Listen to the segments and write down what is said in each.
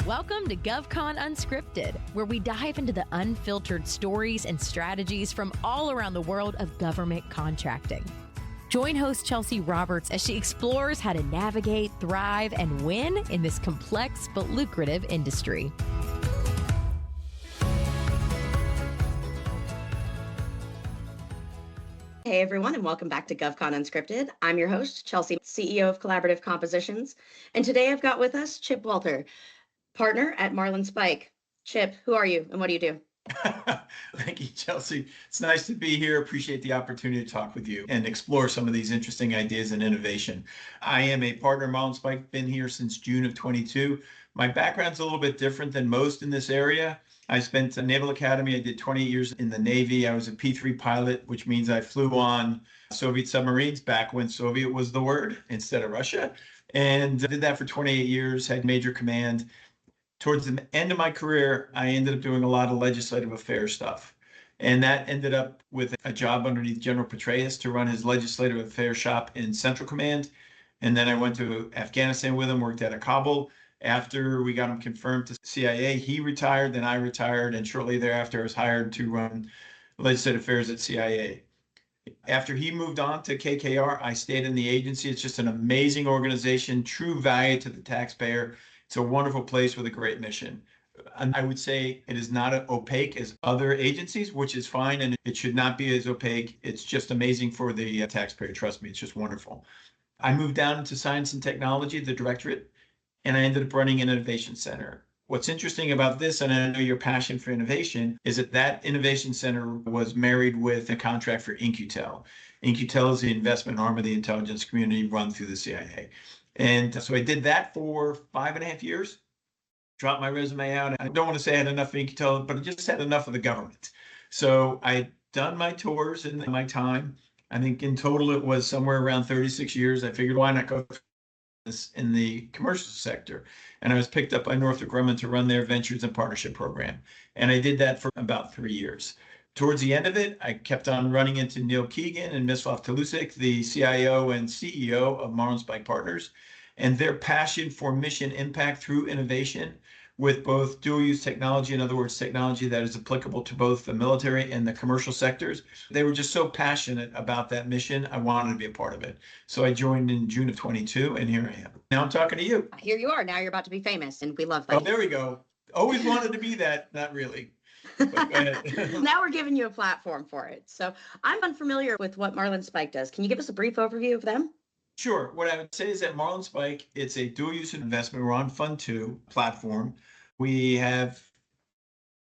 Welcome to GovCon Unscripted, where we dive into the unfiltered stories and strategies from all around the world of government contracting. Join host Chelsea Roberts as she explores how to navigate, thrive, and win in this complex but lucrative industry. Hey everyone, and welcome back to GovCon Unscripted. I'm your host, Chelsea, CEO of Collaborative Compositions. And today I've got with us Chip Walter, partner at Marlinspike. Chip, who are you and what do you do? Thank you, Chelsea. It's nice to be here. Appreciate the opportunity to talk with you and explore some of these interesting ideas and innovation. I am a partner at Marlinspike, been here since June of 22. My background's a little bit different than most in this area. I spent a Naval Academy. I did 20 years in the Navy. I was a P-3 pilot, which means I flew on Soviet submarines back when Soviet was the word instead of Russia. And did that for 28 years, had major command. Towards the end of my career, I ended up doing a lot of legislative affairs stuff. And that ended up with a job underneath General Petraeus to run his legislative affairs shop in Central Command. And then I went to Afghanistan with him, worked out of Kabul. After we got him confirmed to CIA, he retired, then I retired. And shortly thereafter, I was hired to run legislative affairs at CIA. After he moved on to KKR, I stayed in the agency. It's just an amazing organization, true value to the taxpayer. It's a wonderful place with a great mission. And I would say it is not as opaque as other agencies, which is fine, and it should not be as opaque. It's just amazing for the taxpayer. Trust me, it's just wonderful. I moved down into science and technology, the directorate, and I ended up running an innovation center. What's interesting about this, and I know your passion for innovation, is that innovation center was married with a contract for In-Q-Tel. In-Q-Tel is the investment arm of the intelligence community run through the CIA. And so I did that for 5.5 years, dropped my resume out. I don't want to say I had enough of In-Q-Tel, but I just had enough of the government. So I'd done my tours in my time. I think in total it was somewhere around 36 years. I figured why not go this in the commercial sector. And I was picked up by Northrop Grumman to run their Ventures and Partnership program. And I did that for about 3 years. Towards the end of it, I kept on running into Neil Keegan and Mislav Talusik, the CIO and CEO of Marlinspike Partners, and their passion for mission impact through innovation with both dual-use technology, in other words, technology that is applicable to both the military and the commercial sectors. They were just so passionate about that mission. I wanted to be a part of it. So I joined in June of 22, and here I am. Now I'm talking to you. Here you are. Now you're about to be famous, and we love that. Oh, there we go. Always wanted to be that. Not really. Now we're giving you a platform for it. So I'm unfamiliar with what Marlinspike does. Can you give us a brief overview of them? Sure. What I would say is that Marlinspike, it's a dual-use investment. We're on Fund 2 platform. We have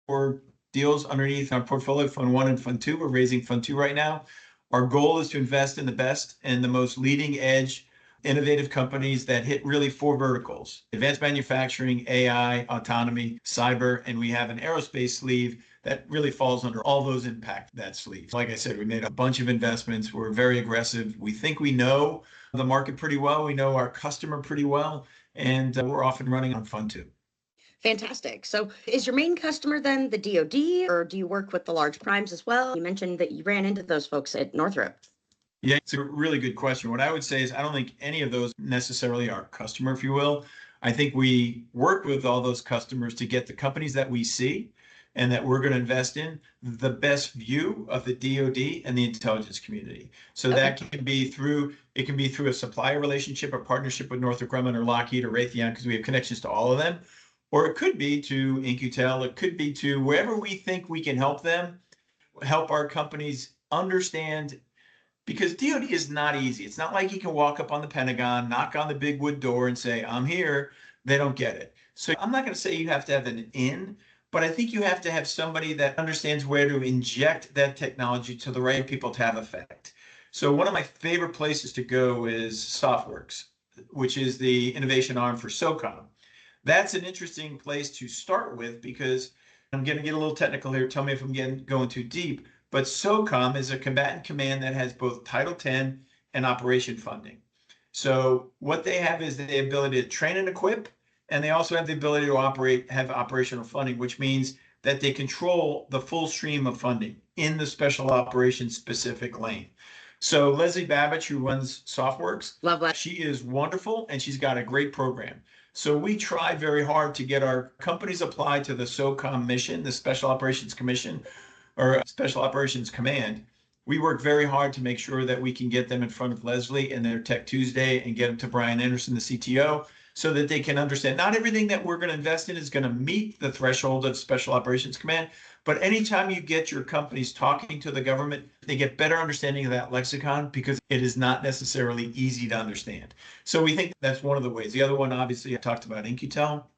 4 deals underneath our portfolio, Fund 1 and Fund 2. We're raising Fund 2 right now. Our goal is to invest in the best and the most leading edge innovative companies that hit really 4 verticals: advanced manufacturing, AI, autonomy, cyber, and we have an aerospace sleeve that really falls under all those impact that sleeve. Like I said, we made a bunch of investments. We're very aggressive. We think we know the market pretty well. We know our customer pretty well, and we're off and running on Fund 2. Fantastic. So is your main customer then the DoD, or do you work with the large primes as well? You mentioned that you ran into those folks at Northrop. Yeah, it's a really good question. What I would say is I don't think any of those necessarily are customer, if you will. I think we work with all those customers to get the companies that we see and that we're going to invest in the best view of the DoD and the intelligence community. So that can be through a supplier relationship, a partnership with Northrop Grumman or Lockheed or Raytheon, because we have connections to all of them. Or it could be to In-Q-Tel. It could be to wherever we think we can help them, help our companies understand. Because DoD is not easy. It's not like you can walk up on the Pentagon, knock on the big wood door and say, I'm here. They don't get it. So I'm not going to say you have to have an in, but I think you have to have somebody that understands where to inject that technology to the right people to have effect. So one of my favorite places to go is SOFWorks, which is the innovation arm for SOCOM. That's an interesting place to start with because I'm going to get a little technical here. Tell me if I'm going too deep. But SOCOM is a combatant command that has both Title 10 and operation funding. So what they have is the ability to train and equip, and they also have the ability to have operational funding, which means that they control the full stream of funding in the special operations specific lane. So Leslie Babbage, who runs SoftWorks, Love that. she is wonderful and she's got a great program. So we try very hard to get our companies applied to the SOCOM mission, the Special Operations Commission or Special Operations Command. We work very hard to make sure that we can get them in front of Leslie and their Tech Tuesday and get them to Brian Anderson, the CTO, so that they can understand not everything that we're going to invest in is going to meet the threshold of Special Operations Command. But anytime you get your companies talking to the government, they get better understanding of that lexicon because it is not necessarily easy to understand. So we think that's one of the ways. The other one, obviously, I talked about In-Q-Tel.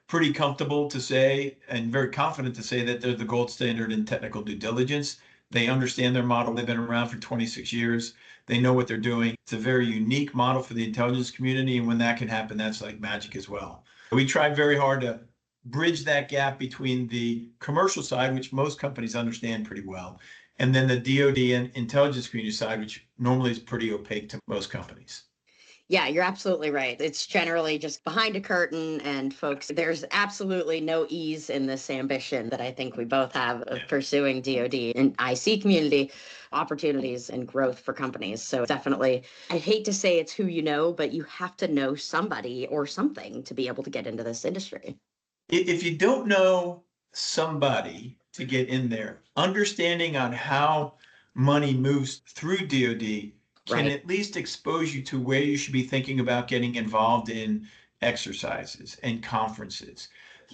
Pretty comfortable to say and very confident to say that they're the gold standard in technical due diligence. They understand their model. They've been around for 26 years. They know what they're doing. It's a very unique model for the intelligence community. And when that can happen, that's like magic as well. We tried very hard to bridge that gap between the commercial side, which most companies understand pretty well, and then the DoD and intelligence community side, which normally is pretty opaque to most companies. Yeah, you're absolutely right. It's generally just behind a curtain, and folks, there's absolutely no ease in this ambition that I think we both have of pursuing DoD and IC community opportunities and growth for companies. So definitely, I hate to say it's who you know, but you have to know somebody or something to be able to get into this industry. If you don't know somebody to get in there, understanding on how money moves through DoD can Right. at least expose you to where you should be thinking about getting involved in exercises and conferences.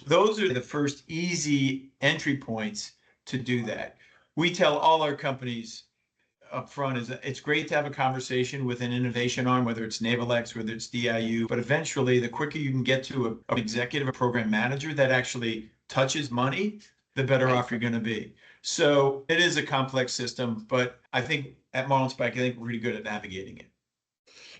Those are the first easy entry points to do that. We tell all our companies up front is that it's great to have a conversation with an innovation arm, whether it's NavalX, whether it's DIU, but eventually the quicker you can get to an executive or program manager that actually touches money, the better off you're going to be. So it is a complex system, but I think at Marlinspike, I think we're pretty good at navigating it.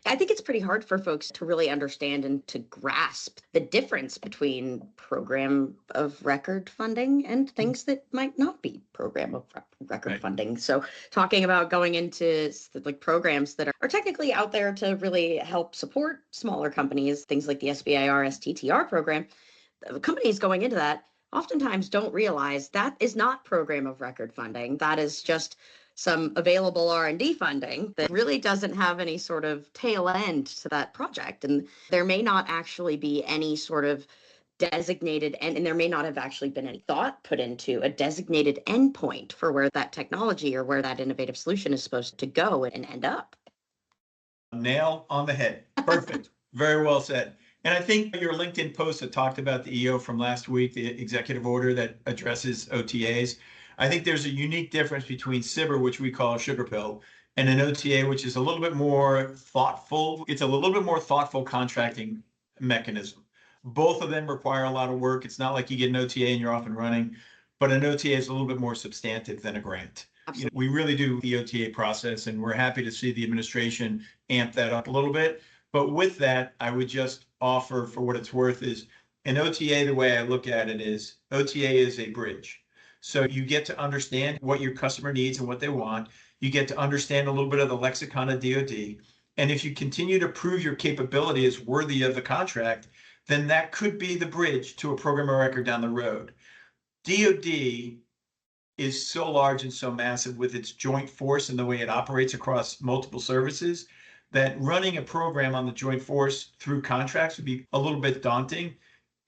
I think it's pretty hard for folks to really understand and to grasp the difference between program of record funding and things that might not be program of record Right. funding. So talking about going into like programs that are technically out there to really help support smaller companies, things like the SBIR STTR program, the companies going into that oftentimes don't realize that is not program of record funding. That is just some available R&D funding that really doesn't have any sort of tail end to that project. And there may not actually be any sort of designated, and there may not have actually been any thought put into a designated endpoint for where that technology or where that innovative solution is supposed to go and end up. Nail on the head. Perfect. Very well said. And I think your LinkedIn post that talked about the EO from last week, the executive order that addresses OTAs, I think there's a unique difference between SBIR, which we call a sugar pill, and an OTA, which is a little bit more thoughtful. It's a little bit more thoughtful contracting mechanism. Both of them require a lot of work. It's not like you get an OTA and you're off and running, but an OTA is a little bit more substantive than a grant. We really do the OTA process, and we're happy to see the administration amp that up a little bit. But with that, I would just offer, for what it's worth, is an OTA, the way I look at it is OTA is a bridge. So you get to understand what your customer needs and what they want. You get to understand a little bit of the lexicon of DoD. And if you continue to prove your capability is worthy of the contract, then that could be the bridge to a program of record down the road. DoD is so large and so massive with its joint force and the way it operates across multiple services that running a program on the joint force through contracts would be a little bit daunting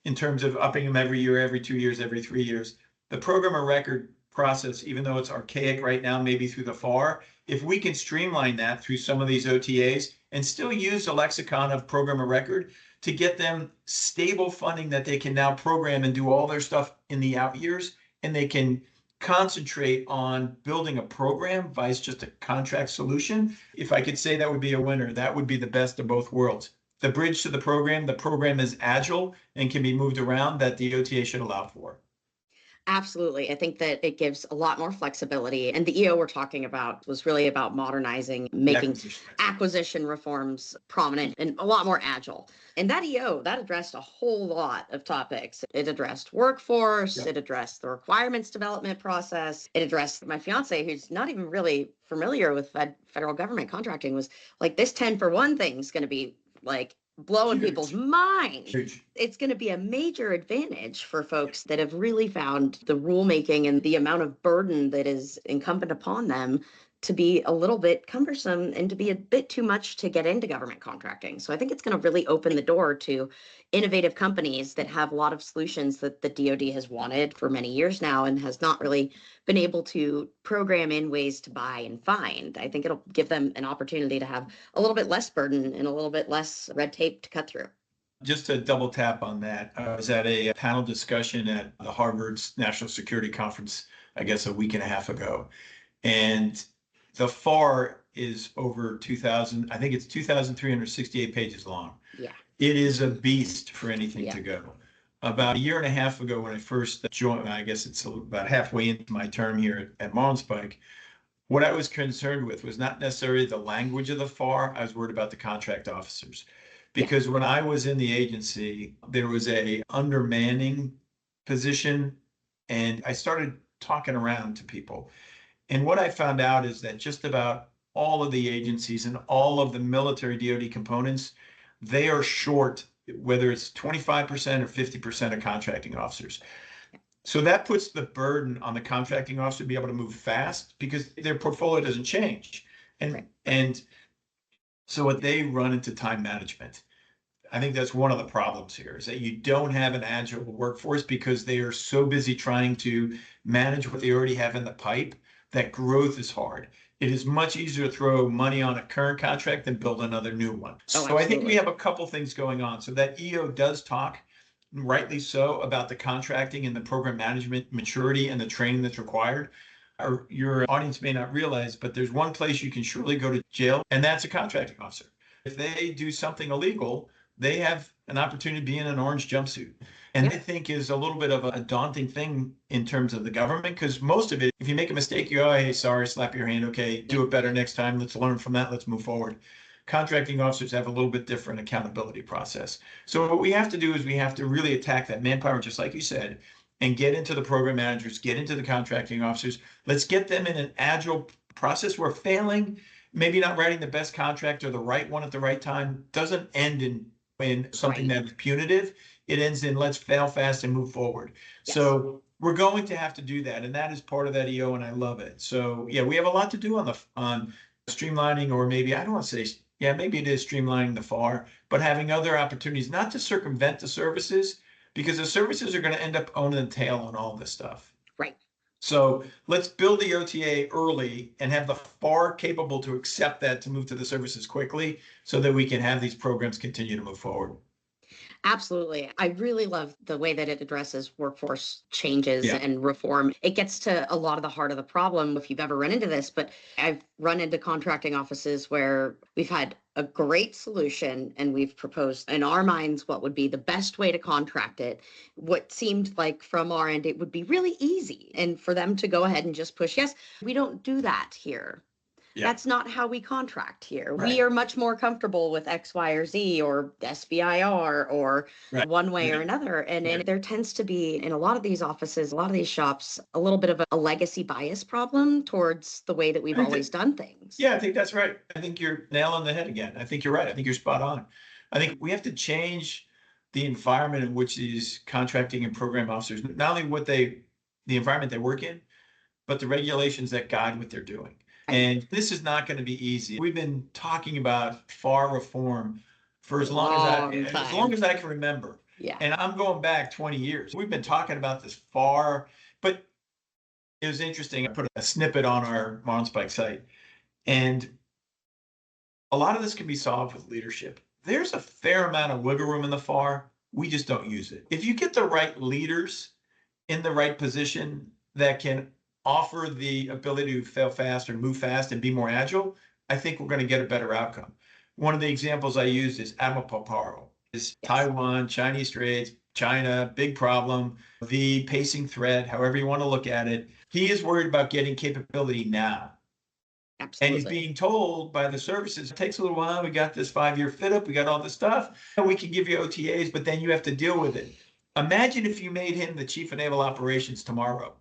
in terms of upping them every year, every 2 years, every 3 years. The program of record process, even though it's archaic right now, maybe through the FAR, if we can streamline that through some of these OTAs and still use a lexicon of program of record to get them stable funding that they can now program and do all their stuff in the out years, and they can concentrate on building a program vice just a contract solution. If I could say that would be a winner, that would be the best of both worlds. The bridge to the program is agile and can be moved around that the OTA should allow for. Absolutely. I think that it gives a lot more flexibility. And the EO we're talking about was really about modernizing, making acquisition reforms prominent and a lot more agile. And that EO, that addressed a whole lot of topics. It addressed workforce, it addressed the requirements development process. It addressed my fiance, who's not even really familiar with federal government contracting, was like, this 10-for-1 thing is going to be like blowing people's minds. It's going to be a major advantage for folks that have really found the rulemaking and the amount of burden that is incumbent upon them to be a little bit cumbersome and to be a bit too much to get into government contracting. So I think it's going to really open the door to innovative companies that have a lot of solutions that the DoD has wanted for many years now and has not really been able to program in ways to buy and find. I think it'll give them an opportunity to have a little bit less burden and a little bit less red tape to cut through. Just to double tap on that, I was at a panel discussion at the Harvard's National Security Conference, I guess a week and a half ago. And the FAR is over 2,000, I think it's 2,368 pages long. Yeah. It is a beast for anything Yeah. to go. About a year and a half ago, when I first joined, I guess it's about halfway into my term here at Marlinspike, what I was concerned with was not necessarily the language of the FAR. I was worried about the contract officers. Because when I was in the agency, there was a undermanning position, and I started talking around to people. And what I found out is that just about all of the agencies and all of the military DoD components, they are short, whether it's 25% or 50% of contracting officers. So that puts the burden on the contracting officer to be able to move fast because their portfolio doesn't change. And so what they run into time management. I think that's one of the problems here is that you don't have an agile workforce because they are so busy trying to manage what they already have in the pipe that growth is hard. It is much easier to throw money on a current contract than build another new one. So I think we have a couple things going on. So that EO does talk, rightly so, about the contracting and the program management maturity and the training that's required. Your audience may not realize, but there's one place you can surely go to jail, and that's a contracting officer. If they do something illegal, they have an opportunity to be in an orange jumpsuit. And I think is a little bit of a daunting thing in terms of the government, because most of it, if you make a mistake, you go, hey, sorry, slap your hand. Okay, do it better next time. Let's learn from that. Let's move forward. Contracting officers have a little bit different accountability process. So what we have to do is we have to really attack that manpower, just like you said, and get into the program managers, get into the contracting officers. Let's get them in an agile process where failing, maybe not writing the best contract or the right one at the right time, doesn't end in something that is punitive. It ends in let's fail fast and move forward. Yes. So we're going to have to do that, and that is part of that EO, and I love it. So yeah, we have a lot to do on streamlining, or maybe I don't want to say, yeah, maybe it is streamlining the FAR, but having other opportunities not to circumvent the services, because the services are going to end up owning the tail on all this stuff. Right. So let's build the OTA early and have the FAR capable to accept that, to move to the services quickly so that we can have these programs continue to move forward. Absolutely. I really love the way that it addresses workforce changes and reform. It gets to a lot of the heart of the problem if you've ever run into this, but I've run into contracting offices where we've had a great solution and we've proposed in our minds what would be the best way to contract it. What seemed like from our end, it would be really easy. And for them to go ahead and just push, yes, we don't do that here. That's not how we contract here. Right. We are much more comfortable with X, Y, or Z, or SBIR, or one way or another. And there tends to be, in a lot of these offices, a lot of these shops, a little bit of a legacy bias problem towards the way that we've always done things. Yeah, I think that's right. I think you're nailing the head again. I think you're right. I think you're spot on. I think we have to change the environment in which these contracting and program officers, not only the environment they work in, but the regulations that guide what they're doing. And this is not going to be easy. We've been talking about FAR reform for as long as I can remember. Yeah. And I'm going back 20 years. We've been talking about this FAR, but it was interesting. I put a snippet on our Marlinspike site, and a lot of this can be solved with leadership. There's a fair amount of wiggle room in the FAR. We just don't use it. If you get the right leaders in the right position that can offer the ability to fail fast or move fast and be more agile, I think we're going to get a better outcome. One of the examples I used is Admiral Paparo. Is Taiwan, Chinese trades, China, big problem, the pacing threat, however you want to look at it. He is worried about getting capability now. Absolutely. And he's being told by the services, it takes a little while. We got this 5-year fit up. We got all this stuff. And we can give you OTAs, but then you have to deal with it. Imagine if you made him the chief of naval operations tomorrow.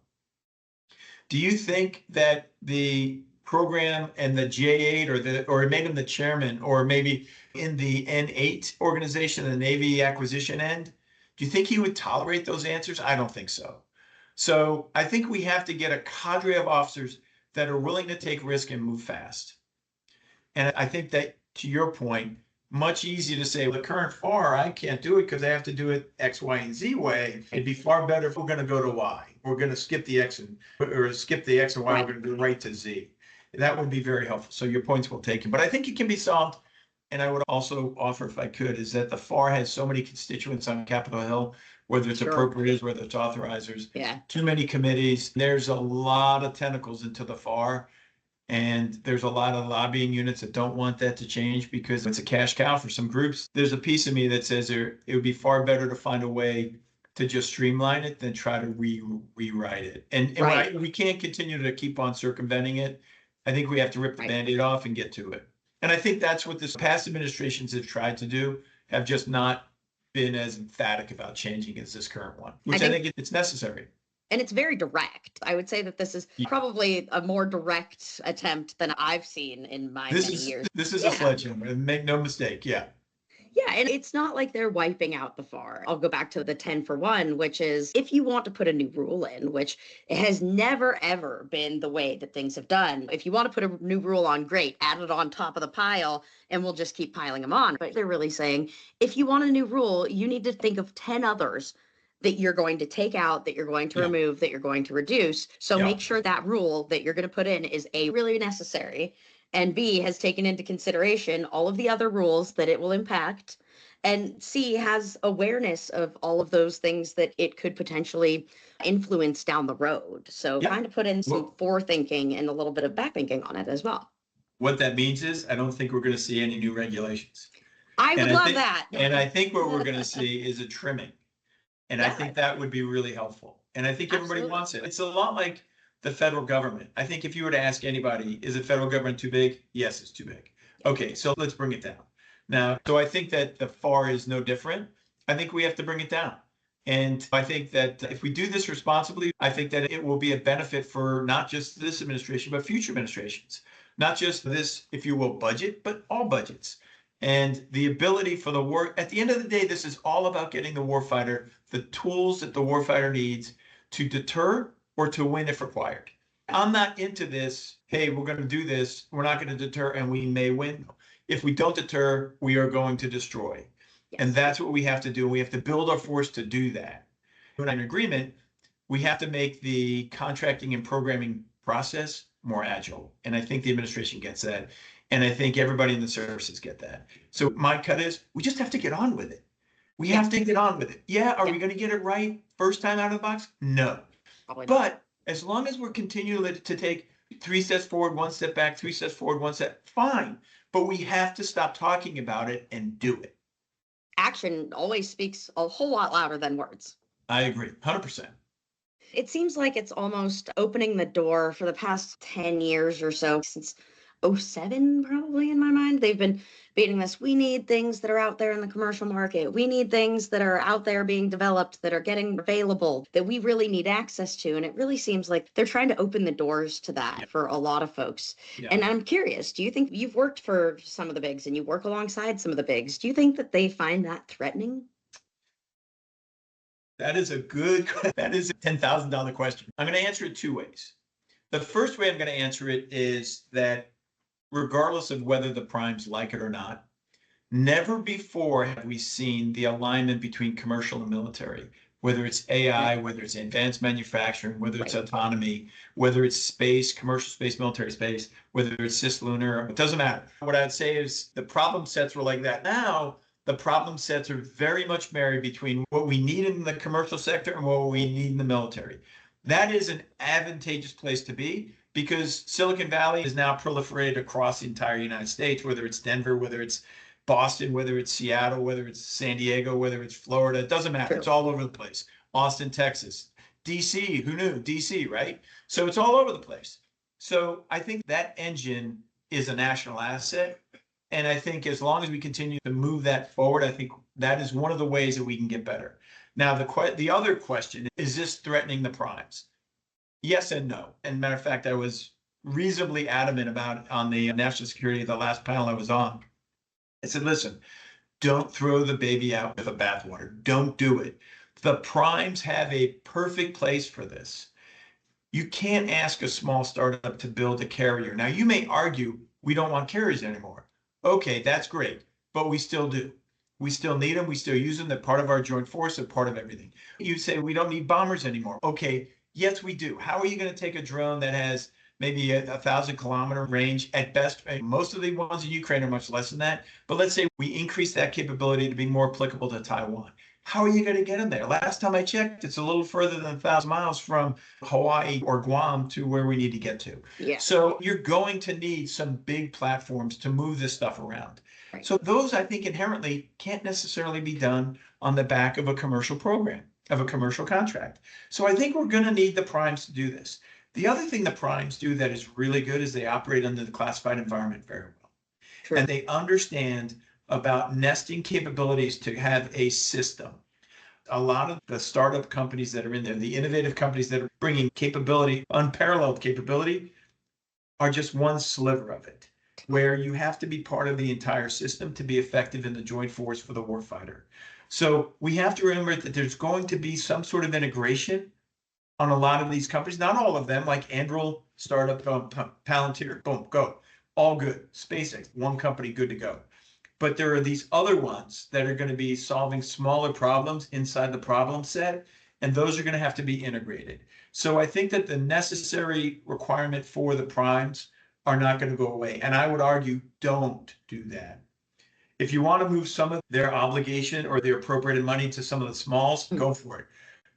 Do you think that the program and the J8 or made him the chairman, or maybe in the N8 organization, the Navy acquisition end, do you think he would tolerate those answers? I don't think so. So I think we have to get a cadre of officers that are willing to take risk and move fast. And I think that, to your point, much easier to say, well, the current FAR, I can't do it because I have to do it X, Y, and Z way. It'd be far better if we're going to go to Y. We're going to skip the X and Y. Right. We're going to go right to Z. That would be very helpful. So your point's well taken. But I think it can be solved. And I would also offer, if I could, is that the FAR has so many constituents on Capitol Hill, whether it's Sure. appropriators, whether it's authorizers, Yeah. too many committees. There's a lot of tentacles into the FAR. And there's a lot of lobbying units that don't want that to change because it's a cash cow for some groups. There's a piece of me that says it would be far better to find a way to just streamline it than try to rewrite it. And Right. we can't continue to keep on circumventing it. I think we have to rip the Right. Band-Aid off and get to it. And I think that's what this past administrations have tried to do, have just not been as emphatic about changing as this current one, which I think it's necessary. And it's very direct. I would say that this is probably a more direct attempt than I've seen in my many years. This is Yeah. a sledgehammer, make no mistake. Yeah. Yeah, and it's not like they're wiping out the FAR. I'll go back to the 10 for 1, which is if you want to put a new rule in, which has never, ever been the way that things have done. If you want to put a new rule on, great, add it on top of the pile and we'll just keep piling them on. But they're really saying, if you want a new rule, you need to think of 10 others that you're going to take out, that you're going to remove, that you're going to reduce. So make sure that rule that you're going to put in is A, really necessary, and B, has taken into consideration all of the other rules that it will impact, and C, has awareness of all of those things that it could potentially influence down the road. So trying to put in some forethinking and a little bit of backthinking on it as well. What that means is I don't think we're going to see any new regulations. I would love that. And I think what we're going to see is a trimming. And I think that would be really helpful. And I think everybody wants it. It's a lot like the federal government. I think if you were to ask anybody, is the federal government too big? Yes, it's too big. Okay, so let's bring it down. Now, so I think that the FAR is no different. I think we have to bring it down. And I think that if we do this responsibly, I think that it will be a benefit for not just this administration, but future administrations. Not just this, if you will, budget, but all budgets. And the ability for the war, at the end of the day, this is all about getting the warfighter the tools that the warfighter needs to deter or to win if required. I'm not into this, hey, we're going to do this, we're not going to deter, and we may win. If we don't deter, we are going to destroy. Yes. And that's what we have to do. We have to build our force to do that. When I'm in agreement, we have to make the contracting and programming process more agile. And I think the administration gets that. And I think everybody in the services get that. So my cut is, we just have to get on with it. We have to get on with it. Yeah, are we going to get it right first time out of the box? No. Probably not. But as long as we're continuing to take 3 steps forward, 1 step back, 3 steps forward, 1 step, fine. But we have to stop talking about it and do it. Action always speaks a whole lot louder than words. I agree, 100%. It seems like it's almost opening the door for the past 10 years or so, since 2007, probably in my mind. They've been beating this. We need things that are out there in the commercial market. We need things that are out there being developed, that are getting available, that we really need access to. And it really seems like they're trying to open the doors to that for a lot of folks. Yeah. And I'm curious, do you think you've worked for some of the bigs and you work alongside some of the bigs? Do you think that they find that threatening? That is a $10,000 question. I'm going to answer it 2 ways. The first way I'm going to answer it is that regardless of whether the primes like it or not, never before have we seen the alignment between commercial and military, whether it's AI, whether it's advanced manufacturing, whether it's autonomy, whether it's space, commercial space, military space, whether it's cislunar, it doesn't matter. What I'd say is the problem sets were like that. Now, the problem sets are very much married between what we need in the commercial sector and what we need in the military. That is an advantageous place to be because Silicon Valley is now proliferated across the entire United States, whether it's Denver, whether it's Boston, whether it's Seattle, whether it's San Diego, whether it's Florida, it doesn't matter. It's all over the place. Austin, Texas, DC, who knew? DC, right? So it's all over the place. So I think that engine is a national asset. And I think as long as we continue to move that forward, I think that is one of the ways that we can get better. Now, the other question, is this threatening the primes? Yes and no. And matter of fact, I was reasonably adamant about on the national security, the last panel I was on. I said, listen, don't throw the baby out with the bathwater. Don't do it. The primes have a perfect place for this. You can't ask a small startup to build a carrier. Now, you may argue we don't want carriers anymore. Okay, that's great, but we still do. We still need them. We still use them. They're part of our joint force. They're part of everything. You say we don't need bombers anymore. Okay, yes, we do. How are you going to take a drone that has maybe a 1,000-kilometer range at best? Most of the ones in Ukraine are much less than that. But let's say we increase that capability to be more applicable to Taiwan. How are you going to get them there? Last time I checked, it's a little further than 1,000 miles from Hawaii or Guam to where we need to get to. Yeah. So you're going to need some big platforms to move this stuff around. Right. So those, I think, inherently can't necessarily be done on the back of a commercial program, of a commercial contract. So I think we're going to need the primes to do this. The other thing the primes do that is really good is they operate under the classified environment very well. True. And they understand about nesting capabilities to have a system. A lot of the startup companies that are in there, the innovative companies that are bringing capability, unparalleled capability, are just one sliver of it, where you have to be part of the entire system to be effective in the joint force for the warfighter. So we have to remember that there's going to be some sort of integration on a lot of these companies, not all of them, like Anduril, startup, Palantir, boom, go. All good. SpaceX, one company, good to go. But there are these other ones that are going to be solving smaller problems inside the problem set, and those are going to have to be integrated. So I think that the necessary requirement for the primes are not going to go away. And I would argue, don't do that. If you want to move some of their obligation or their appropriated money to some of the smalls, go for it.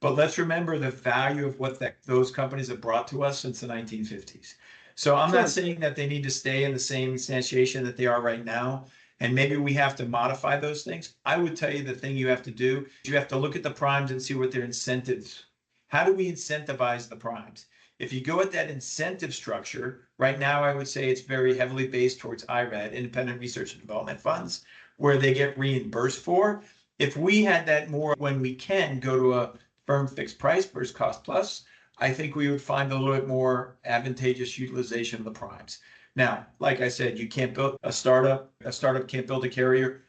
But let's remember the value of what those companies have brought to us since the 1950s. So I'm not saying that they need to stay in the same instantiation that they are right now. And maybe we have to modify those things. I would tell you the thing you have to do is you have to look at the primes and see what their incentives. How do we incentivize the primes? If you go at that incentive structure, right now I would say it's very heavily based towards IRAD, Independent Research and Development Funds, where they get reimbursed for. If we had that more when we can go to a firm fixed price versus cost plus, I think we would find a little bit more advantageous utilization of the primes. Now, like I said, you can't build a startup can't build a carrier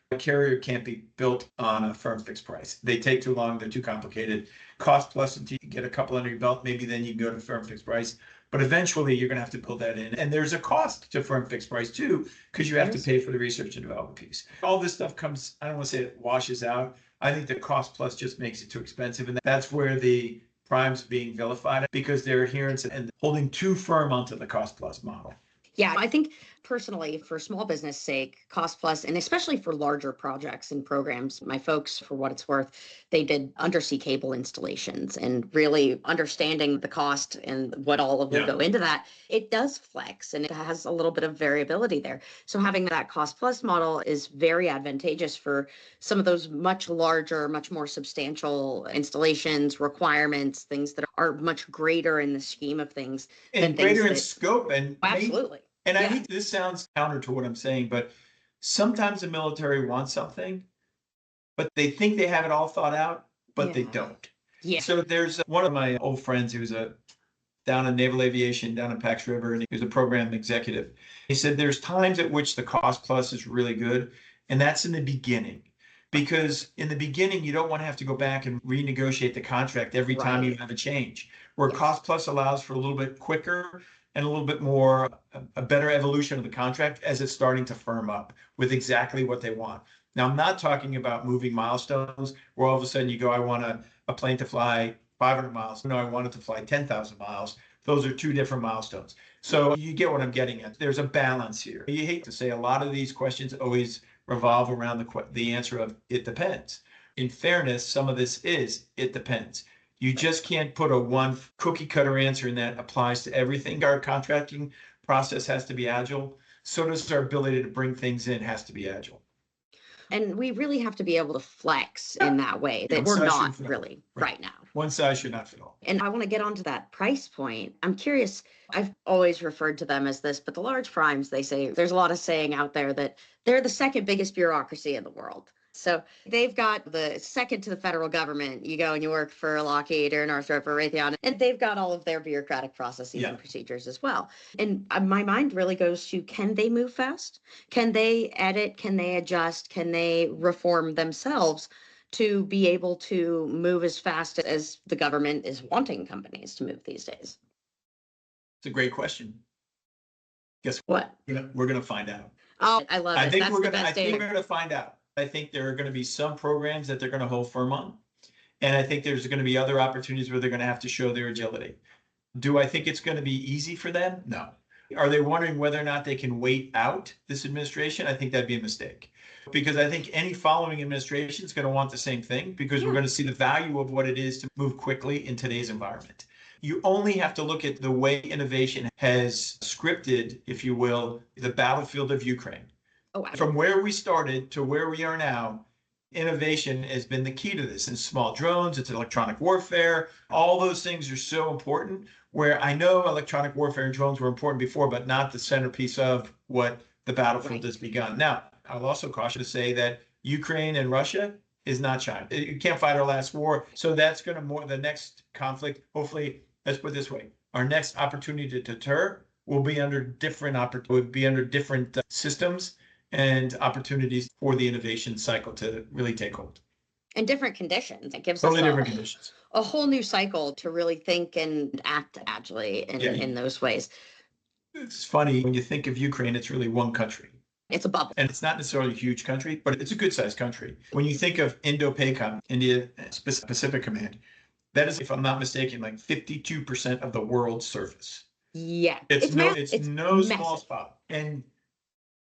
can't be built on a firm fixed price. They take too long, they're too complicated. Cost plus until you get a couple under your belt, maybe then you can go to firm fixed price. But eventually you're gonna have to build that in. And there's a cost to firm fixed price too, because you have to pay for the research and development piece. All this stuff comes, I don't want to say it washes out. I think the cost plus just makes it too expensive. And that's where the primes being vilified because their adherence and holding too firm onto the cost plus model. Yeah, I think personally, for small business sake, cost plus, and especially for larger projects and programs, my folks, for what it's worth, they did undersea cable installations and really understanding the cost and what all of will go into that. It does flex and it has a little bit of variability there. So having that cost plus model is very advantageous for some of those much larger, much more substantial installations, requirements, things that are much greater in the scheme of things. And greater in scope and absolutely. And I think this sounds counter to what I'm saying, but sometimes the military wants something, but they think they have it all thought out, but they don't. Yeah. So there's one of my old friends who's down in naval aviation, down in Pax River, and he was a program executive. He said there's times at which the cost plus is really good, and that's in the beginning. Because in the beginning, you don't want to have to go back and renegotiate the contract every time you have a change. Where cost plus allows for a little bit quicker and a little bit more, a better evolution of the contract as it's starting to firm up with exactly what they want. Now, I'm not talking about moving milestones where all of a sudden you go, I want a plane to fly 500 miles. No, I want it to fly 10,000 miles. Those are two different milestones. So you get what I'm getting at. There's a balance here. You hate to say a lot of these questions always revolve around the answer of it depends. In fairness, some of this is it depends. You just can't put a one cookie cutter answer in that applies to everything. Our contracting process has to be agile. So does our ability to bring things in has to be agile. And we really have to be able to flex in that way that we're not really right now. One size should not fit all. And I want to get onto that price point. I'm curious, I've always referred to them as this, but the large primes, they say there's a lot of saying out there that they're the second biggest bureaucracy in the world. So they've got the second to the federal government. You go and you work for Lockheed or Northrop or Raytheon, and they've got all of their bureaucratic processes and procedures as well. And my mind really goes to, can they move fast? Can they edit? Can they adjust? Can they reform themselves to be able to move as fast as the government is wanting companies to move these days? It's a great question. Guess What? we're going to find out. Oh, I love it. I think That's we're the going to, I best think we're answer. going to find out. I think there are going to be some programs that they're going to hold firm on. And I think there's going to be other opportunities where they're going to have to show their agility. Do I think it's going to be easy for them? No. Are they wondering whether or not they can wait out this administration? I think that'd be a mistake. Because I think any following administration is going to want the same thing, because we're going to see the value of what it is to move quickly in today's environment. You only have to look at the way innovation has scripted, if you will, the battlefield of Ukraine. Oh, wow. From where we started to where we are now, innovation has been the key to this. And small drones, it's electronic warfare, all those things are so important, where I know electronic warfare and drones were important before, but not the centerpiece of what the battlefield has begun. Now, I'll also caution to say that Ukraine and Russia is not China. You can't fight our last war. So that's going to the next conflict, hopefully, let's put it this way, our next opportunity to deter will be under different systems and opportunities for the innovation cycle to really take hold. And different conditions. It gives Totally us different conditions. a whole new cycle to really think and act agilely in those ways. It's funny, when you think of Ukraine, it's really one country. It's a bubble. And it's not necessarily a huge country, but it's a good sized country. When you think of Indo-PACOM, India Pacific Command, that is, if I'm not mistaken, like 52% of the world's surface. Yeah. It's no massive. small spot. And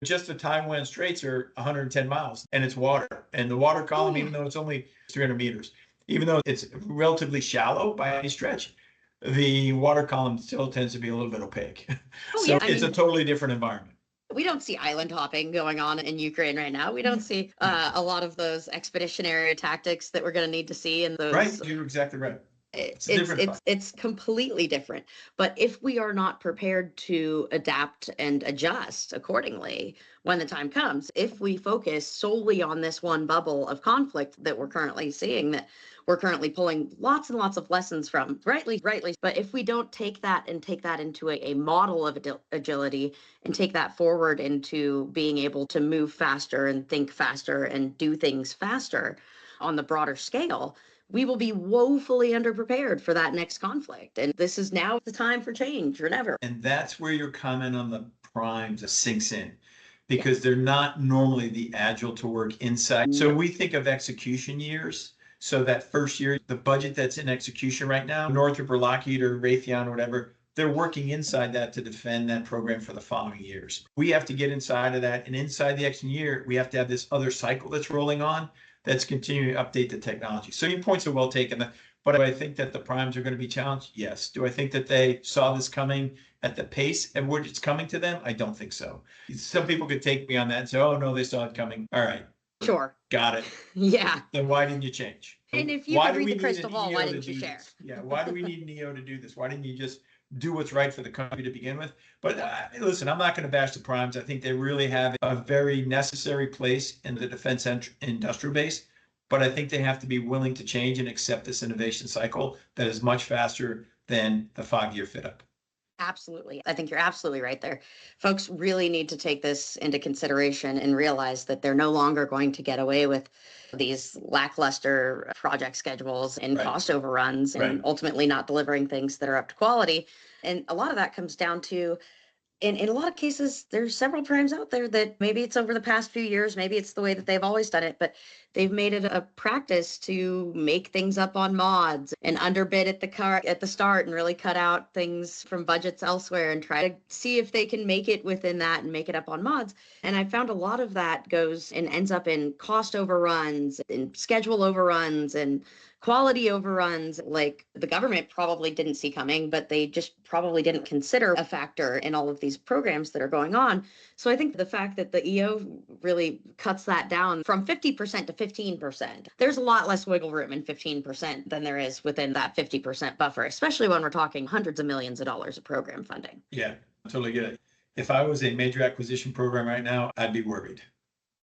just the Taiwan Straits are 110 miles, and it's water. And the water column, even though it's only 300 meters, even though it's relatively shallow by any stretch, the water column still tends to be a little bit opaque. So it's a totally different environment. We don't see island hopping going on in Ukraine right now. We don't see a lot of those expeditionary tactics that we're going to need to see in those. Right, you're exactly right. It's completely different. But if we are not prepared to adapt and adjust accordingly when the time comes, if we focus solely on this one bubble of conflict that we're currently seeing, that we're currently pulling lots and lots of lessons from, rightly, but if we don't take that into a model of agility and take that forward into being able to move faster and think faster and do things faster on the broader scale, we will be woefully underprepared for that next conflict. And this is now the time for change or never. And that's where your comment on the primes sinks in, because they're not normally the agile to work inside. So we think of execution years. So that first year, the budget that's in execution right now, Northrop or Lockheed or Raytheon or whatever, they're working inside that to defend that program for the following years. We have to get inside of that. And inside the action year, we have to have this other cycle that's rolling on that's continuing to update the technology. So your points are well taken. But do I think that the primes are going to be challenged? Yes. Do I think that they saw this coming at the pace at which it's coming to them? I don't think so. Some people could take me on that and say, oh, no, they saw it coming. All right. Sure. Got it. Yeah. Then why didn't you change? And if you could read the crystal ball, why didn't you share? Yeah. Why do we need NEO to do this? Why didn't you just do what's right for the country to begin with? But listen, I'm not going to bash the primes. I think they really have a very necessary place in the defense industrial base. But I think they have to be willing to change and accept this innovation cycle that is much faster than the 5-year fit up. Absolutely. I think you're absolutely right there. Folks really need to take this into consideration and realize that they're no longer going to get away with these lackluster project schedules and cost overruns and ultimately not delivering things that are up to quality. And a lot of that comes down to, in a lot of cases, there's several primes out there that maybe it's over the past few years, maybe it's the way that they've always done it, but they've made it a practice to make things up on mods and underbid at the start and really cut out things from budgets elsewhere and try to see if they can make it within that and make it up on mods. And I found a lot of that goes and ends up in cost overruns and schedule overruns and quality overruns, like the government probably didn't see coming, but they just probably didn't consider a factor in all of these programs that are going on. So I think the fact that the EO really cuts that down from 50% to 15%, there's a lot less wiggle room in 15% than there is within that 50% buffer, especially when we're talking hundreds of millions of dollars of program funding. Yeah, I totally get it. If I was a major acquisition program right now, I'd be worried.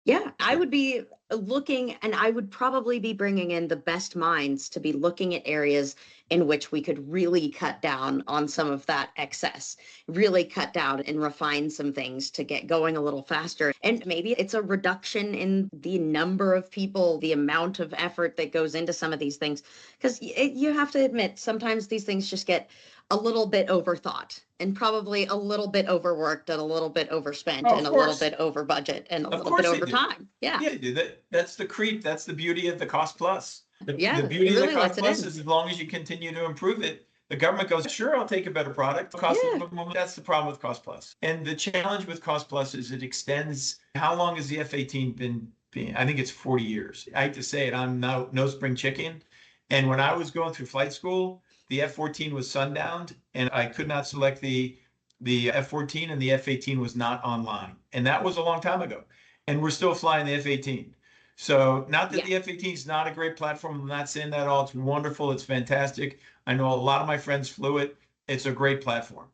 Yeah, I would be looking, and I would probably be bringing in the best minds to be looking at areas in which we could really cut down on some of that excess, really cut down and refine some things to get going a little faster. And maybe it's a reduction in the number of people, the amount of effort that goes into some of these things, because you have to admit, sometimes these things just get a little bit overthought and probably a little bit overworked and a little bit overspent Oh, and of a little course. bit over budget and a Of little bit course they over do. time. Yeah. Yeah, dude, that's the creep. That's the beauty of the cost plus. Yeah, The it beauty of the really cost lets it plus in. is as long as you continue to improve it, the government goes, sure, I'll take a better product. Cost a Yeah. little bit more. That's the problem with cost plus. And the challenge with cost plus is it extends. How long has the F-18 been? I think it's 40 years. I hate to say it, I'm no spring chicken. And when I was going through flight school, the F-14 was sundowned, and I could not select the F-14, and the F-18 was not online. And that was a long time ago. And we're still flying the F-18. So not that Yeah. the F-18 is not a great platform. I'm not saying that at all. It's wonderful. It's fantastic. I know a lot of my friends flew it. It's a great platform,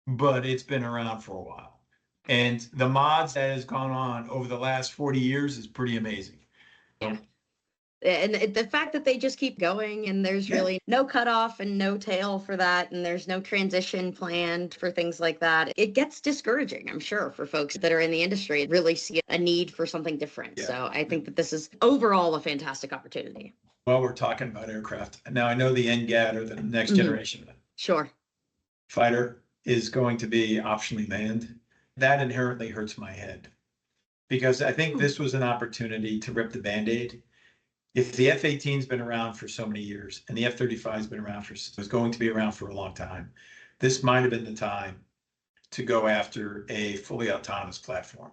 but it's been around for a while. And the mods that has gone on over the last 40 years is pretty amazing. Yeah. And the fact that they just keep going and there's Yeah. really no cutoff and no tail for that, and there's no transition planned for things like that, it gets discouraging, I'm sure, for folks that are in the industry, really see a need for something different. Yeah. So I think that this is overall a fantastic opportunity. Well, we're talking about aircraft. Now I know the NGAD, or the next generation Sure. fighter, is going to be optionally manned. That inherently hurts my head, because I think this was an opportunity to rip the Band-Aid. If the F-18's been around for so many years and the F-35's been around was going to be around for a long time, this might have been the time to go after a fully autonomous platform.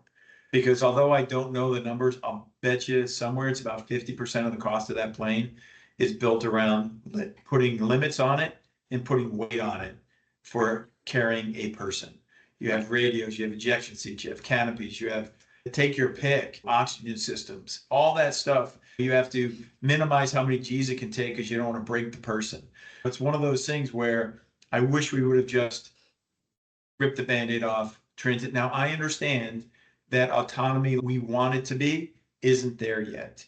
Because although I don't know the numbers, I'll bet you somewhere it's about 50% of the cost of that plane is built around putting limits on it and putting weight on it for carrying a person. You have radios, you have ejection seats, you have canopies, you have, take your pick, oxygen systems, all that stuff. You have to minimize how many G's it can take because you don't want to break the person. It's one of those things where I wish we would have just ripped the Band-Aid off transit. Now, I understand that autonomy we want it to be isn't there yet.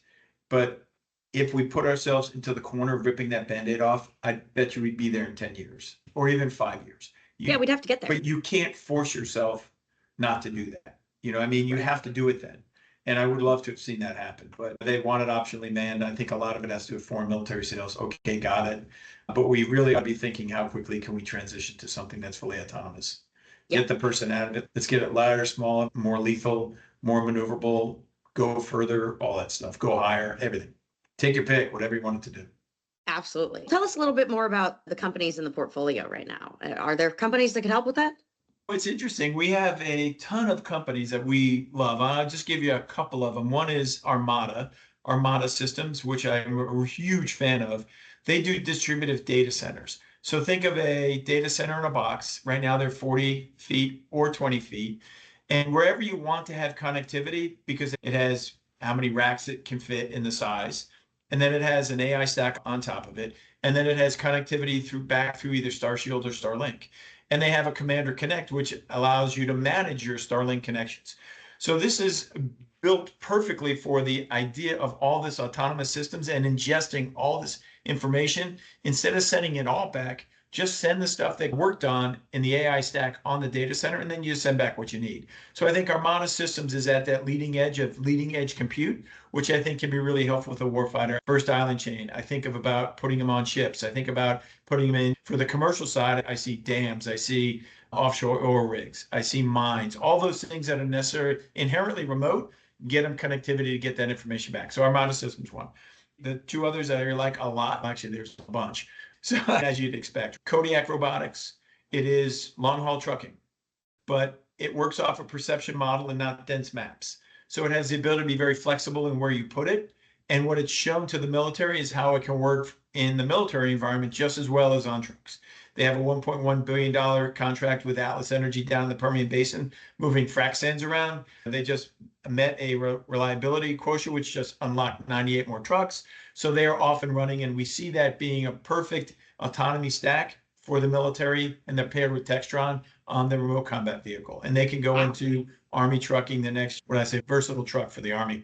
But if we put ourselves into the corner of ripping that Band-Aid off, I bet you we'd be there in 10 years or even 5 years. Yeah, we'd have to get there. But you can't force yourself not to do that. You know, I mean, you have to do it then. And I would love to have seen that happen, but they wanted optionally manned. I think a lot of it has to do with foreign military sales. Okay, got it. But we really ought to be thinking, how quickly can we transition to something that's fully autonomous? Get the person out of it. Let's get it lighter, smaller, more lethal, more maneuverable, go further, all that stuff, go higher, everything. Take your pick, whatever you want it to do. Absolutely. Tell us a little bit more about the companies in the portfolio right now. Are there companies that could help with that? It's interesting. We have a ton of companies that we love. I'll just give you a couple of them. One is Armada Systems, which I'm a huge fan of. They do distributive data centers. So think of a data center in a box. Right now they're 40 feet or 20 feet. And wherever you want to have connectivity, because it has how many racks it can fit in the size, and then it has an AI stack on top of it, and then it has connectivity back through either Starshield or Starlink. And they have a Commander Connect, which allows you to manage your Starlink connections. So this is built perfectly for the idea of all this autonomous systems and ingesting all this information. Instead of sending it all back, just send the stuff they worked on in the AI stack on the data center, and then you send back what you need. So I think Armada Systems is at that leading edge of leading edge compute, which I think can be really helpful with a warfighter. First island chain, I think of about putting them on ships. I think about putting them in for the commercial side. I see dams, I see offshore oil rigs, I see mines, all those things that are necessary, inherently remote, get them connectivity to get that information back. So Armada Systems one. The two others that I like a lot, actually there's a bunch. So as you'd expect, Kodiak Robotics, it is long haul trucking, but it works off a perception model and not dense maps. So it has the ability to be very flexible in where you put it. And what it's shown to the military is how it can work in the military environment just as well as on trucks. They have a $1.1 billion contract with Atlas Energy down in the Permian Basin, moving frac sands around. They just met a reliability quotient, which just unlocked 98 more trucks. So they are off and running, and we see that being a perfect autonomy stack for the military, and they're paired with Textron on the remote combat vehicle. And they can go into Army trucking, the next, what I say, versatile truck for the Army.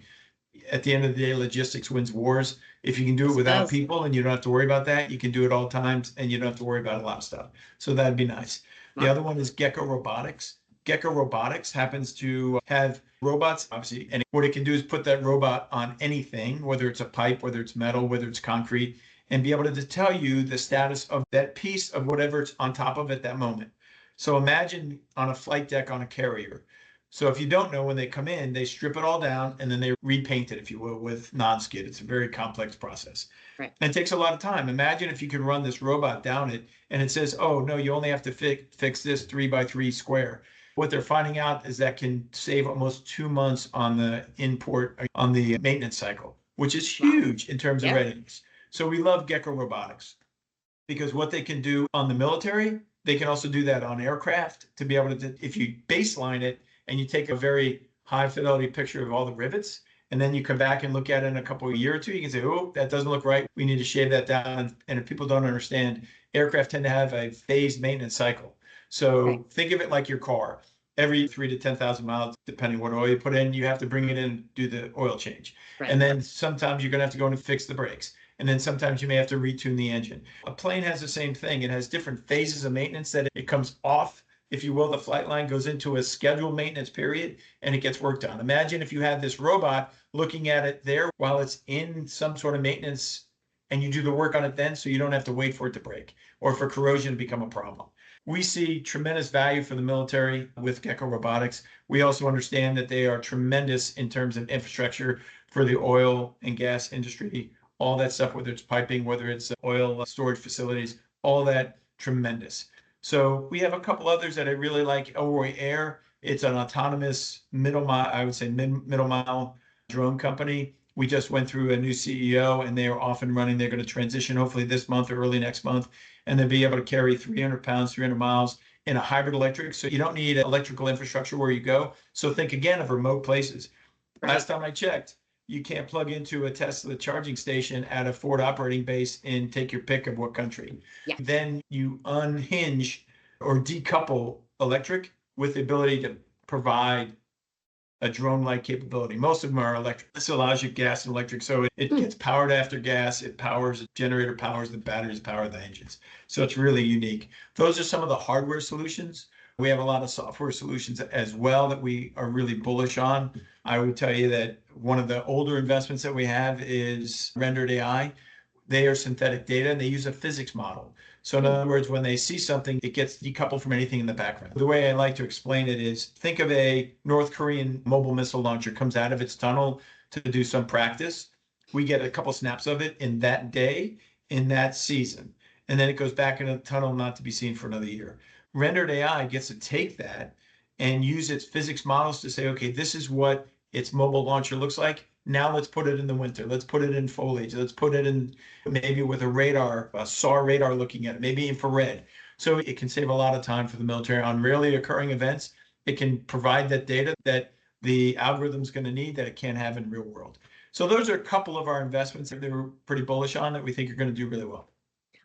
At the end of the day, logistics wins wars. If you can do it without people and you don't have to worry about that, you can do it all times and you don't have to worry about a lot of stuff. So that'd be nice. The other one is Gecko Robotics. Gecko Robotics happens to have robots, obviously, and what it can do is put that robot on anything, whether it's a pipe, whether it's metal, whether it's concrete, and be able to tell you the status of that piece of whatever's on top of it at that moment. So imagine on a flight deck on a carrier. So if you don't know, when they come in, they strip it all down and then they repaint it, if you will, with non-skid. It's a very complex process. Right. And it takes a lot of time. Imagine if you could run this robot down it and it says, oh, no, you only have to fix this 3x3 square. What they're finding out is that can save almost 2 months on the on the maintenance cycle, which is huge in terms of readiness. So we love Gecko Robotics because what they can do on the military, they can also do that on aircraft to be able to, if you baseline it and you take a very high fidelity picture of all the rivets, and then you come back and look at it in a couple of years or two, you can say, oh, that doesn't look right. We need to shave that down. And if people don't understand, aircraft tend to have a phased maintenance cycle. So think of it like your car. Every 3,000 to 10,000 miles, depending what oil you put in, you have to bring it in and do the oil change. Right. And then sometimes you're going to have to go in and fix the brakes. And then sometimes you may have to retune the engine. A plane has the same thing. It has different phases of maintenance that it comes off, if you will, the flight line goes into a scheduled maintenance period and it gets worked on. Imagine if you had this robot looking at it there while it's in some sort of maintenance and you do the work on it then, so you don't have to wait for it to break or for corrosion to become a problem. We see tremendous value for the military with Gecko Robotics. We also understand that they are tremendous in terms of infrastructure for the oil and gas industry, all that stuff, whether it's piping, whether it's oil storage facilities, all that tremendous. So we have a couple others that I really like. Elroy Air, it's an autonomous middle mile drone company. We just went through a new CEO and they are off and running. They're going to transition hopefully this month or early next month, and they'll be able to carry 300 pounds, 300 miles in a hybrid electric. So you don't need electrical infrastructure where you go. So think again of remote places. Last time I checked, you can't plug into a Tesla charging station at a Ford operating base and take your pick of what country. Yeah. Then you unhinge or decouple electric with the ability to provide a drone-like capability. Most of them are electric. This allows you gas and electric. So it gets powered after gas. It powers, the generator powers the batteries, power the engines. So it's really unique. Those are some of the hardware solutions. We have a lot of software solutions as well that we are really bullish on. I would tell you that one of the older investments that we have is Rendered AI. They are synthetic data and they use a physics model. So in other words, when they see something, it gets decoupled from anything in the background. The way I like to explain it is, think of a North Korean mobile missile launcher comes out of its tunnel to do some practice. We get a couple snaps of it in that day, in that season, and then it goes back into the tunnel not to be seen for another year. Rendered AI gets to take that and use its physics models to say, okay, this is what its mobile launcher looks like. Now let's put it in the winter. Let's put it in foliage. Let's put it in maybe with a radar, a SAR radar looking at it, maybe infrared. So it can save a lot of time for the military on rarely occurring events. It can provide that data that the algorithm's going to need that it can't have in real world. So those are a couple of our investments that we're pretty bullish on that we think are going to do really well.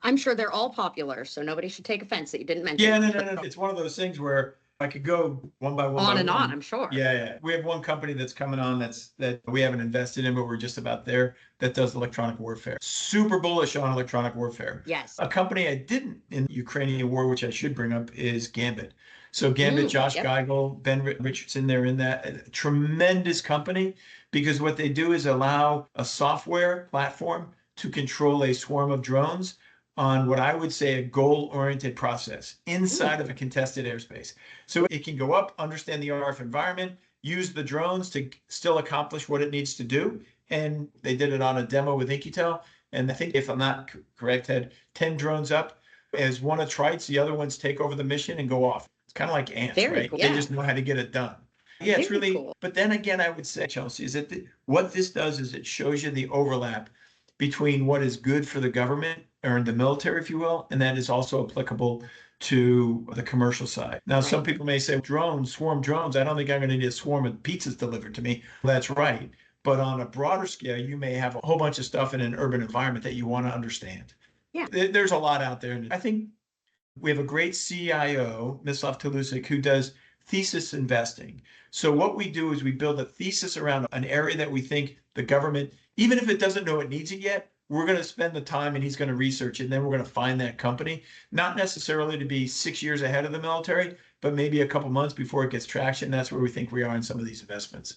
I'm sure they're all popular, so nobody should take offense that you didn't mention. Yeah, no. It's one of those things where I could go one by one. On and on, I'm sure. Yeah. We have one company that's coming on that we haven't invested in, but we're just about there, that does electronic warfare. Super bullish on electronic warfare. Yes. A company I didn't in the Ukrainian war, which I should bring up, is Gambit. So Gambit, Josh Geigel, Ben Richardson, they're in that. Tremendous company, because what they do is allow a software platform to control a swarm of drones on what I would say a goal-oriented process inside of a contested airspace. So it can go up, understand the RF environment, use the drones to still accomplish what it needs to do. And they did it on a demo with Inquitel. And I think, if I'm not correct, had 10 drones up. As one attrites, the other ones take over the mission and go off. It's kind of like ants, right? Cool. They just know how to get it done. Yeah, it's really cool. But then again, I would say, Chelsea, is that what this does is it shows you the overlap between what is good for the government or the military, if you will, and that is also applicable to the commercial side. Now, some people may say, swarm drones, I don't think I'm going to need a swarm of pizzas delivered to me. Well, that's right. But on a broader scale, you may have a whole bunch of stuff in an urban environment that you want to understand. Yeah. There's a lot out there. And I think we have a great CIO, Mislav Talusik, who does thesis investing. So what we do is we build a thesis around an area that we think the government, even if it doesn't know it needs it yet, we're going to spend the time and he's going to research it. And then we're going to find that company, not necessarily to be 6 years ahead of the military, but maybe a couple months before it gets traction. That's where we think we are in some of these investments.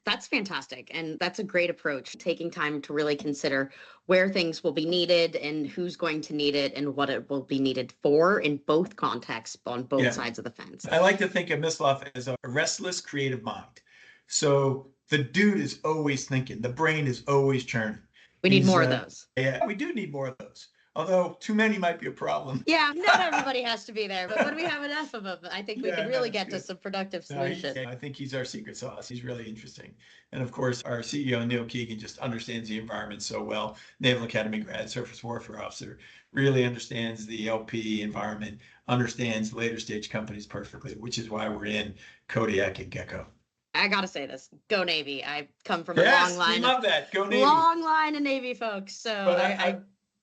That's fantastic. And that's a great approach, taking time to really consider where things will be needed and who's going to need it and what it will be needed for in both contexts on both sides of the fence. I like to think of Mislav as a restless creative mind. So the dude is always thinking, the brain is always churning. We need more of those. Yeah, we do need more of those. Although too many might be a problem. Yeah, not everybody has to be there, but when we have enough of them, I think we can really get to some productive solutions. I think he's our secret sauce. He's really interesting. And of course, our CEO, Neil Keegan, just understands the environment so well. Naval Academy grad, surface warfare officer, really understands the LP environment, understands later stage companies perfectly, which is why we're in Kodiak and Gecko. I gotta say this, go Navy. I come from a long line. We love that. Go Navy. Long line of Navy folks. So I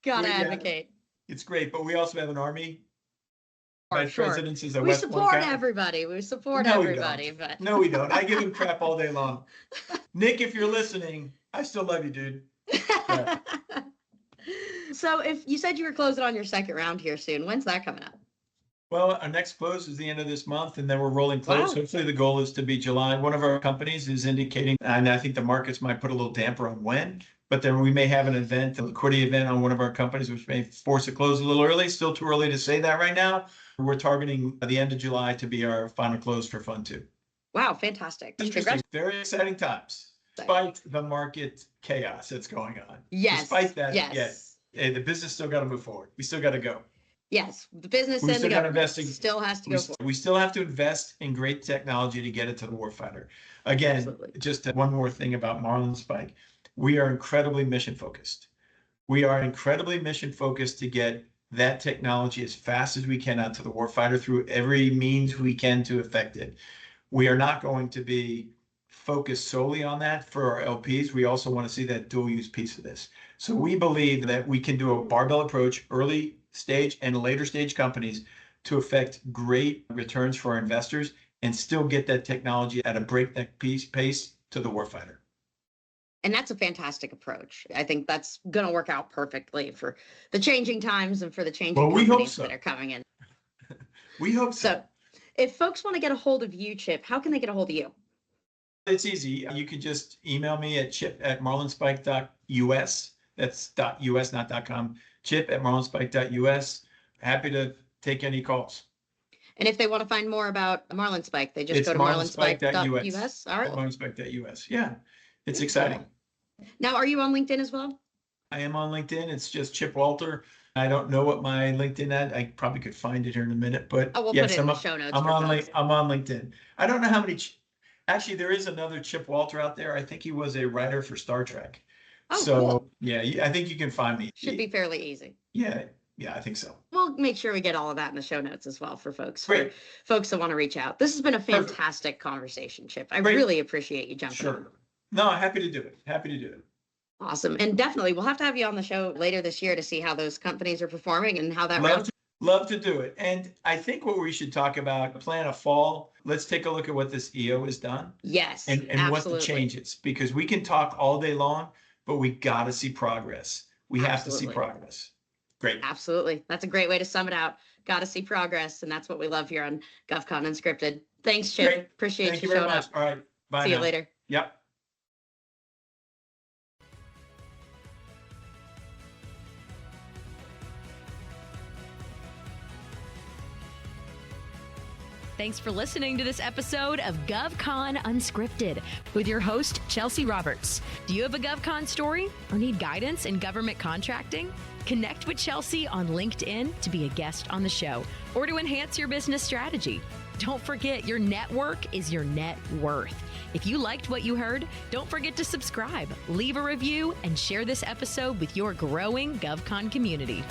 gotta advocate. It's great, but we also have an Army. Vice President is a we West support Point guy. everybody. We support everybody. But no, we don't. I give him crap all day long. Nick, if you're listening, I still love you, dude. Yeah. So if you said you were closing on your second round here soon, when's that coming up? Well, our next close is the end of this month, and then we're rolling close. Wow. Hopefully the goal is to be July. One of our companies is indicating, and I think the markets might put a little damper on when, but then we may have an event, a liquidity event on one of our companies, which may force a close a little early. Still too early to say that right now. We're targeting the end of July to be our final close for Fund 2. Wow, fantastic. Interesting. Very exciting times, despite the market chaos that's going on. Yes. Despite that, yes. The business still got to move forward. We still got to go. Yes, the business and the government still has to go forward. We still have to invest in great technology to get it to the warfighter. Again, Absolutely. Just one more thing about Marlinspike. We are incredibly mission focused. We are incredibly mission focused to get that technology as fast as we can out to the warfighter through every means we can to affect it. We are not going to be focused solely on that for our LPs. We also want to see that dual use piece of this. So we believe that we can do a barbell approach, early stage and later stage companies, to affect great returns for our investors and still get that technology at a breakneck pace to the warfighter. And that's a fantastic approach. I think that's going to work out perfectly for the changing times and for the changing companies that are coming in. We hope so. So if folks want to get a hold of you, Chip, how can they get a hold of you? It's easy. You can just email me at chip@marlinspike.us. That's .us, not .com. chip@marlinspike.us. Happy to take any calls. And if they want to find more about Marlinspike, they just go to marlinspike.us. All right. Marlinspike.us. Yeah, it's exciting. Now, are you on LinkedIn as well? I am on LinkedIn. It's just Chip Walter. I don't know what my LinkedIn at. I probably could find it here in a minute, but we'll put it in the show notes. I'm on LinkedIn. I don't know how many. Actually, there is another Chip Walter out there. I think he was a writer for Star Trek. Oh, so cool. Yeah, I think you can find me. Should be fairly easy. Yeah, I think so. We'll make sure we get all of that in the show notes as well for folks. Great. For folks that want to reach out. This has been a fantastic conversation, Chip. I really appreciate you jumping on. No, happy to do it. Awesome. And definitely, we'll have to have you on the show later this year to see how those companies are performing and how that Love to do it. And I think what we should talk about, plan a fall. Let's take a look at what this EO has done. Yes, and what the changes, because we can talk all day long, but we got to see progress. We have to see progress. Great. Absolutely. That's a great way to sum it out. Got to see progress. And that's what we love here on GovCon Unscripted. Thanks, Chip. Great. Appreciate you showing up. All right. Bye. See you later. Yep. Thanks for listening to this episode of GovCon Unscripted with your host, Chelsea Roberts. Do you have a GovCon story or need guidance in government contracting? Connect with Chelsea on LinkedIn to be a guest on the show or to enhance your business strategy. Don't forget, your network is your net worth. If you liked what you heard, don't forget to subscribe, leave a review, and share this episode with your growing GovCon community.